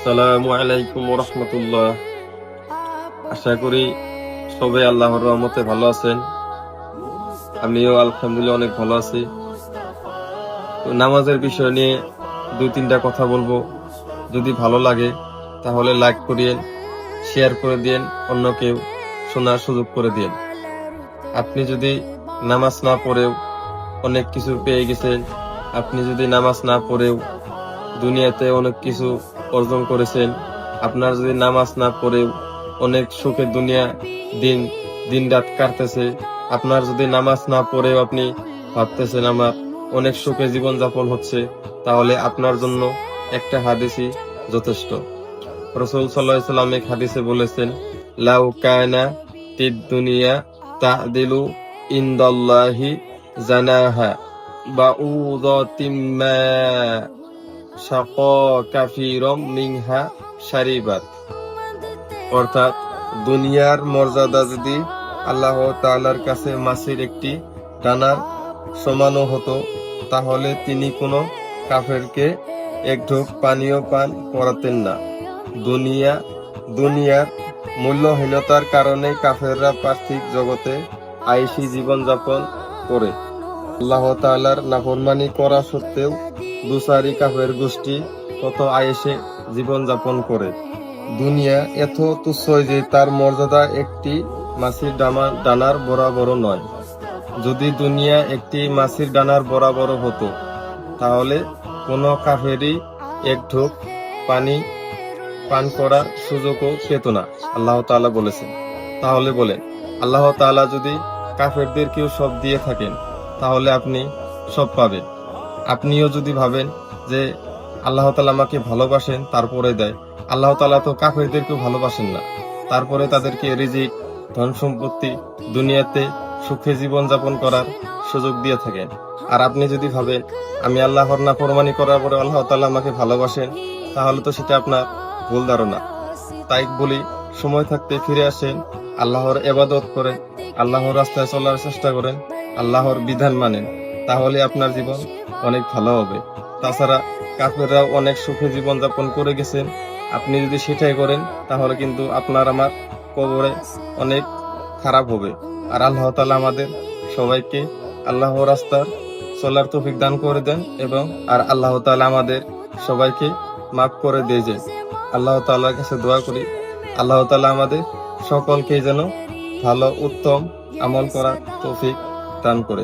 আসসালামু আলাইকুম ওয়া রাহমাতুল্লাহ। আশা করি সবাই আল্লাহর রহমতে ভালো আছেন। আমিও আলহামদুলিল্লাহ অনেক ভালো আছি। তো নামাজের বিষয় নিয়ে 2-3টা কথা বলবো। যদি ভালো লাগে তাহলে লাইক করিয়েন, শেয়ার করে দিয়েন, অন্যকেও শোনার সুযোগ করে দিয়েন। আপনি যদি নামাজ না পড়েও অনেক কিছু পেয়ে গেছেন, আপনি যদি নামাজ না পড়েও দুনিয়াতে অনেক কিছু অর্জন করেছেন, আপনার যদি নামাজ না পড়েও অনেক সুখে দুনিয়া দিন রাত কাটতেছে, আপনার যদি নামাজ না পড়েও আপনি ভাবতেছেন আমার অনেক সুখে জীবন যাপন হচ্ছে, তাহলে আপনার জন্য একটা হাদিসই যথেষ্ট। রাসূল সাল্লাল্লাহু আলাইহি ওয়াসাল্লাম এক হাদিসে বলেছেন, লাউ কানা তিদ দুনিয়া তা'দিলু ইনদাল্লাহি জানাহা বাউদাতিম মা শাকা কাফিরম মিনহা শারিবাত। অর্থাৎ দুনিয়ার মর্যাদা যদি আল্লাহ তাআলার কাছে মাছের একটি দানার সমানও হতো, তাহলে তিনি কোনো কাফেরকে এক ঢোক পানীয় পান করাতেন না। দুনিয়ার মূল্যহীনতার কারণে কাফেররা পার্থিব জগতে আয়েশি জীবনযাপন করে। আল্লাহ তাআলার নাফরমানি করা সত্ত্বেও দুসারি কাফের গোষ্ঠী কত আয়েশে জীবনযাপন করে। দুনিয়া এত তুচ্ছ যে তার মর্যাদা একটি মাছির ডানার বরাবর নয়। যদি দুনিয়া একটি মাছির ডানার বরাবর হতো, তাহলে কোনো কাফেরই এক ঢোক পানি পান করার সুযোগও পেত না, আল্লাহ তাআলা বলেছেন। তাহলে বলেন, আল্লাহ তাআলা যদি কাফেরদেরকেও সব দিয়ে থাকেন, তাহলে আপনি সব পাবেন। আপনিও যদি ভাবেন যে আল্লাহ তাআলা আমাকে ভালোবাসেন তারপরে দেয়, আল্লাহ তাআলা তো কাফেরদেরকেও ভালোবাসেন না, তারপরে তাদেরকে রিজিক, ধন সম্পত্তি, দুনিয়াতে সুখে জীবন যাপন করার সুযোগ দিয়ে থাকেন। আর আপনি যদি ভাবেন আমি আল্লাহর নাফরমানি করার পরে আল্লাহ তাআলা আমাকে ভালোবাসেন, তাহলে তো সেটা আপনার ভুল ধারণা। তাই বলি, সময় থাকতে ফিরে আসেন, আল্লাহর ইবাদত করেন, আল্লাহর রাস্তায় চলার চেষ্টা করেন, আল্লাহর বিধান মানেন, তাহলে আপনার জীবন অনেক ভালো হবে। তাছাড়া কাফেররাও অনেক সুখে জীবন যাপন করে গেছেন, আপনি যদি সেটাই করেন তাহলে কিন্তু আপনার আমার কবরে অনেক খারাপ হবে। আর আল্লাহ তাআলা আমাদের সবাইকে আল্লাহর রাস্তার চলার তৌফিক দান করে দেন, এবং আল্লাহ তাআলা আমাদের সবাইকে মাফ করে দিয়ে যায়। আল্লাহ তাআলার কাছে দোয়া করি, আল্লাহ তাআলা আমাদের সকলকে যেন ভালো উত্তম আমল করার তৌফিক দান করে।